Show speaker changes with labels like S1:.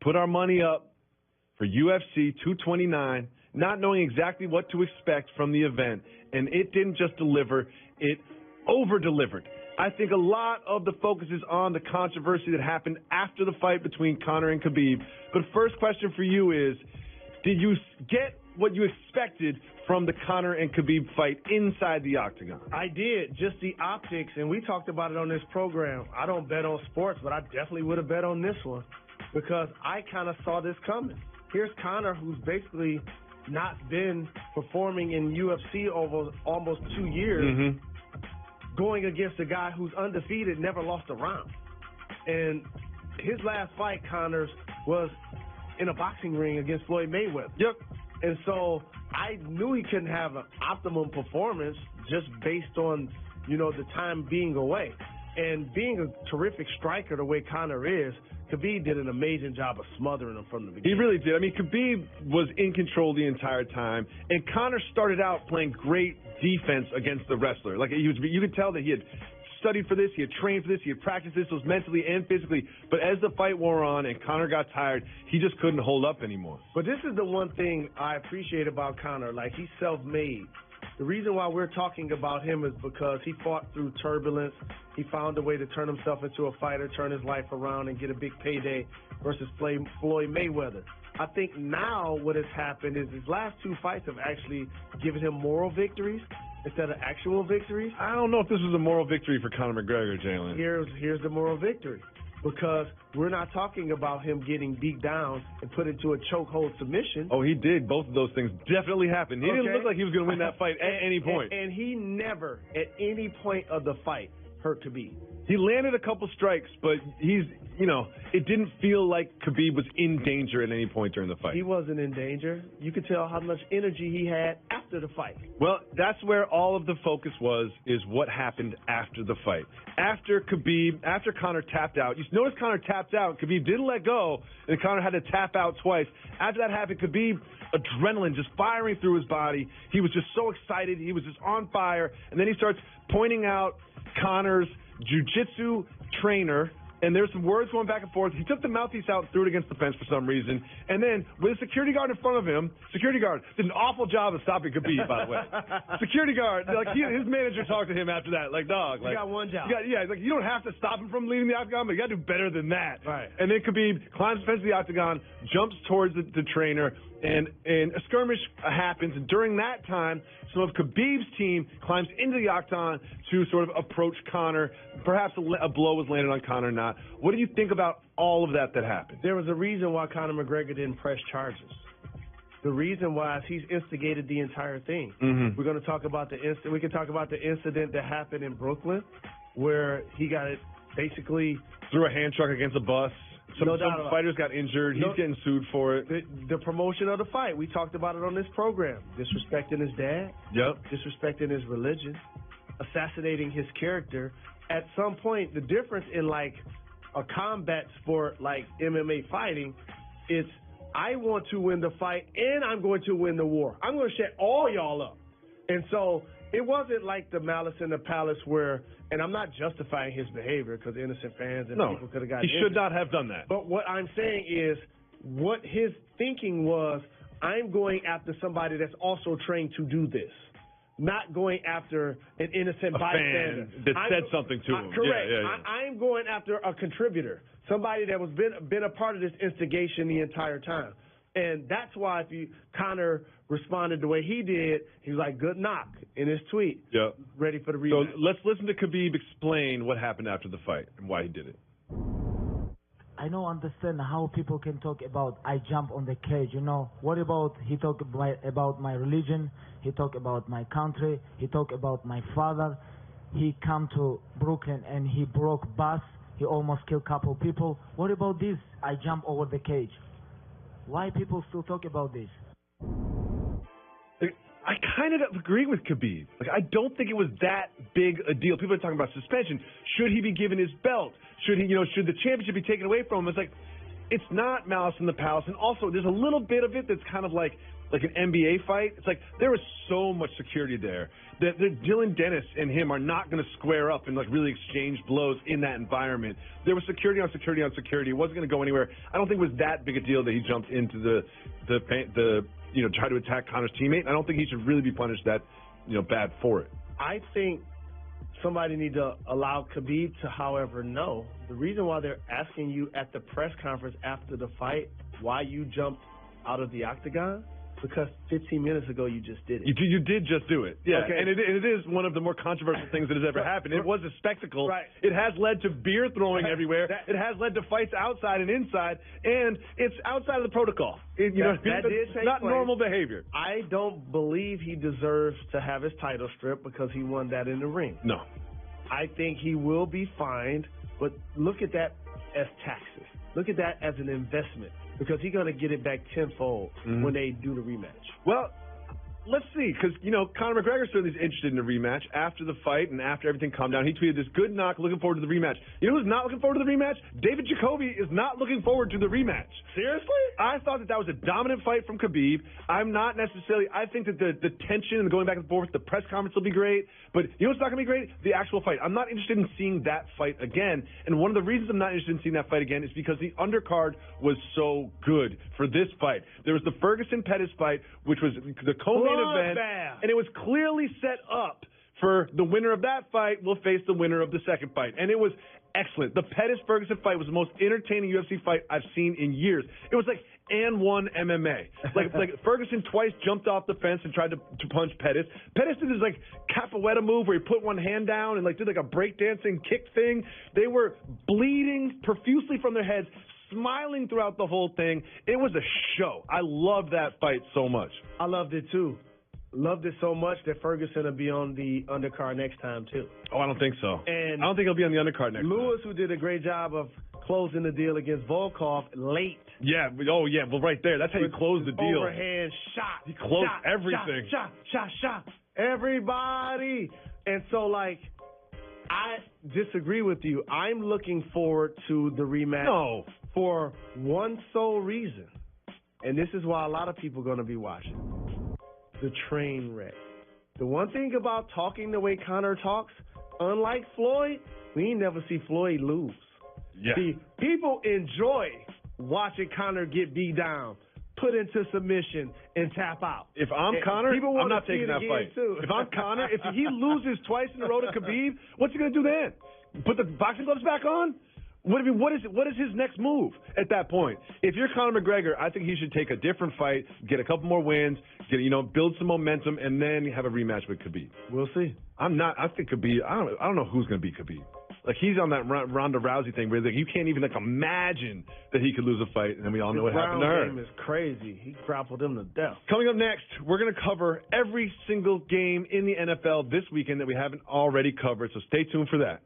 S1: put our money up for UFC 229, not knowing exactly what to expect from the event, and it didn't just deliver, it over-delivered. I think a lot of the focus is on the controversy that happened after the fight between Conor and Khabib. But first question for you is, did you get what you expected from the Conor and Khabib fight inside the octagon?
S2: I did. Just the optics, and we talked about it on this program. I don't bet on sports, but I definitely would have bet on this one because I kind of saw this coming. Here's Conor, who's basically not been performing in UFC over almost 2 years, going against a guy who's undefeated, never lost a round. And his last fight, Conor's, was in a boxing ring against Floyd Mayweather.
S1: Yep.
S2: And so I knew he couldn't have an optimum performance just based on, the time being away. And being a terrific striker the way Conor is, Khabib did an amazing job of smothering him from the beginning.
S1: He really did. I mean, Khabib was in control the entire time, and Conor started out playing great defense against the wrestler. Like you could tell that he had studied for this, he had trained for this, he had practiced this, both mentally and physically. But as the fight wore on and Conor got tired, he just couldn't hold up anymore.
S2: But this is the one thing I appreciate about Conor. Like, he's self-made. The reason why we're talking about him is because he fought through turbulence. He found a way to turn himself into a fighter, turn his life around, and get a big payday versus Floyd Mayweather. I think now what has happened is his last 2 fights have actually given him moral victories instead of actual victories.
S1: I don't know if this was a moral victory for Conor McGregor, Jalen.
S2: Here's the moral victory. Because we're not talking about him getting beat down and put into a chokehold submission.
S1: Oh, he did. Both of those things definitely happened. He didn't look like he was going to win that fight at any point.
S2: And he never, at any point of the fight, hurt Khabib.
S1: He landed a couple strikes, but it didn't feel like Khabib was in danger at any point during the fight.
S2: He wasn't in danger. You could tell how much energy he had after the fight.
S1: Well, that's where all of the focus is what happened after the fight. After Conor tapped out, you notice Conor tapped out, Khabib didn't let go, and Conor had to tap out twice. After that happened, Khabib, adrenaline just firing through his body. He was just so excited. He was just on fire. And then he starts pointing out Conor's jiu-jitsu trainer, and there's some words going back and forth. He took the mouthpiece out and threw it against the fence for some reason. And then with a security guard in front of him, security guard did an awful job of stopping Khabib, by the way. Security guard, his manager talked to him after that, dog.
S2: You got one job.
S1: You don't have to stop him from leaving the octagon, but you got to do better than that.
S2: Right.
S1: And then Khabib climbs the fence of the octagon, jumps towards the trainer, and a skirmish happens. And during that time, some of Khabib's team climbs into the octagon to sort of approach Conor. Perhaps a blow was landed on Conor, not. What do you think about all of that happened?
S2: There was a reason why Conor McGregor didn't press charges. The reason why is he's instigated the entire thing. We're going to talk about we can talk about the incident that happened in Brooklyn where he got it basically
S1: threw a hand truck against a bus. Some fighters got injured. He's getting sued for it.
S2: The promotion of the fight. We talked about it on this program. Disrespecting his dad.
S1: Yep.
S2: Disrespecting his religion. Assassinating his character. At some point, the difference in like a combat sport like MMA fighting, it's I want to win the fight and I'm going to win the war. I'm going to shut all y'all up. And so it wasn't like the Malice in the Palace where, and I'm not justifying his behavior because innocent fans and people could have gotten
S1: he should not have done that.
S2: But what I'm saying is what his thinking was, I'm going after somebody that's also trained to do this. Not going after an innocent bystander.
S1: Fan that said something to him.
S2: Correct.
S1: Yeah.
S2: I'm going after a contributor, somebody that was been a part of this instigation the entire time. And that's why Conor responded the way he did, he was like, good knock in his tweet.
S1: Yep.
S2: Ready for the rematch.
S1: So let's listen to Khabib explain what happened after the fight and why he did it.
S3: I don't understand how people can talk about I jump on the cage, What about he talk about my religion, he talk about my country, he talk about my father. He come to Brooklyn and he broke bus, he almost killed couple people. What about this? I jump over the cage. Why people still talk about this?
S1: I kind of agree with Khabib. I don't think it was that big a deal. People are talking about suspension. Should he be given his belt? Should the championship be taken away from him? It's like, it's not malice in the palace. And also, there's a little bit of it that's kind of like an NBA fight. It's like there was so much security there that Dylan Dennis and him are not going to square up and like really exchange blows in that environment. There was security on security on security. It wasn't going to go anywhere. I don't think it was that big a deal that he jumped into the try to attack Conor's teammate. I don't think he should really be punished that bad for it.
S2: I think somebody need to allow Khabib to, however, know the reason why they're asking you at the press conference after the fight why you jumped out of the octagon. Because 15 minutes ago you just did it.
S1: You did just do it. Yeah,
S2: okay.
S1: And it is one of the more controversial things that has ever happened. It was a spectacle.
S2: Right.
S1: It has led to beer throwing everywhere. It has led to fights outside and inside, and it's outside of the protocol.
S2: That did take
S1: not
S2: place.
S1: Normal behavior.
S2: I don't believe he deserves to have his title stripped because he won that in the ring.
S1: No.
S2: I think he will be fined, but look at that as taxes. Look at that as an investment. Because he's going to get it back tenfold when they do the rematch.
S1: Well, let's see, because, Conor McGregor certainly is interested in a rematch after the fight and after everything calmed down. He tweeted this, good knock, looking forward to the rematch. You know who's not looking forward to the rematch? David Jacoby is not looking forward to the rematch.
S2: Seriously?
S1: I thought that was a dominant fight from Khabib. I'm not necessarily – I think that the tension and the going back and forth, the press conference will be great. But you know what's not going to be great? The actual fight. I'm not interested in seeing that fight again. And one of the reasons I'm not interested in seeing that fight again is because the undercard was so good for this fight. There was the Ferguson-Pettis fight, which was the co-main event. And it was clearly set up for the winner of that fight will face the winner of the second fight. And it was excellent. The Pettis-Ferguson fight was the most entertaining UFC fight I've seen in years. It was like and one MMA. Like Ferguson twice jumped off the fence and tried to punch Pettis. Pettis did this like capoeira move where he put one hand down and like did like a breakdancing kick thing. They were bleeding profusely from their heads, smiling throughout the whole thing. It was a show. I loved that fight so much.
S2: I loved it too. Loved it so much that Ferguson will be on the undercard next time too.
S1: Oh, I don't think so.
S2: And
S1: I don't think he'll be on the undercard next
S2: Lewis,
S1: time.
S2: who did a great job of closing the deal against Volkov late.
S1: Yeah. Oh, yeah. Well, right there. That's how you close the deal.
S2: Overhand shot.
S1: He closed everything.
S2: Shot. Everybody. And so, like, I disagree with you. I'm looking forward to the rematch for one sole reason. And this is why a lot of people are going to be watching. The train wreck. The one thing about talking the way Conor talks, unlike Floyd, we ain't never see Floyd lose.
S1: Yeah.
S2: See, people enjoy watching Conor get beat down, put into submission, and tap out.
S1: If I'm Conor, I'm not taking that fight.
S2: Too.
S1: If I'm Conor, if he loses twice in a row to Khabib, what's he going to do then? Put the boxing gloves back on? What is his next move at that point? If you're Conor McGregor, I think he should take a different fight, get a couple more wins, build some momentum, and then have a rematch with Khabib.
S2: We'll see.
S1: I think Khabib. I don't know who's going to beat Khabib. Like he's on that Ronda Rousey thing where you can't even imagine that he could lose a fight, and then we all know what happened to her.
S2: His game is crazy. He grappled him to death.
S1: Coming up next, we're going to cover every single game in the NFL this weekend that we haven't already covered. So stay tuned for that.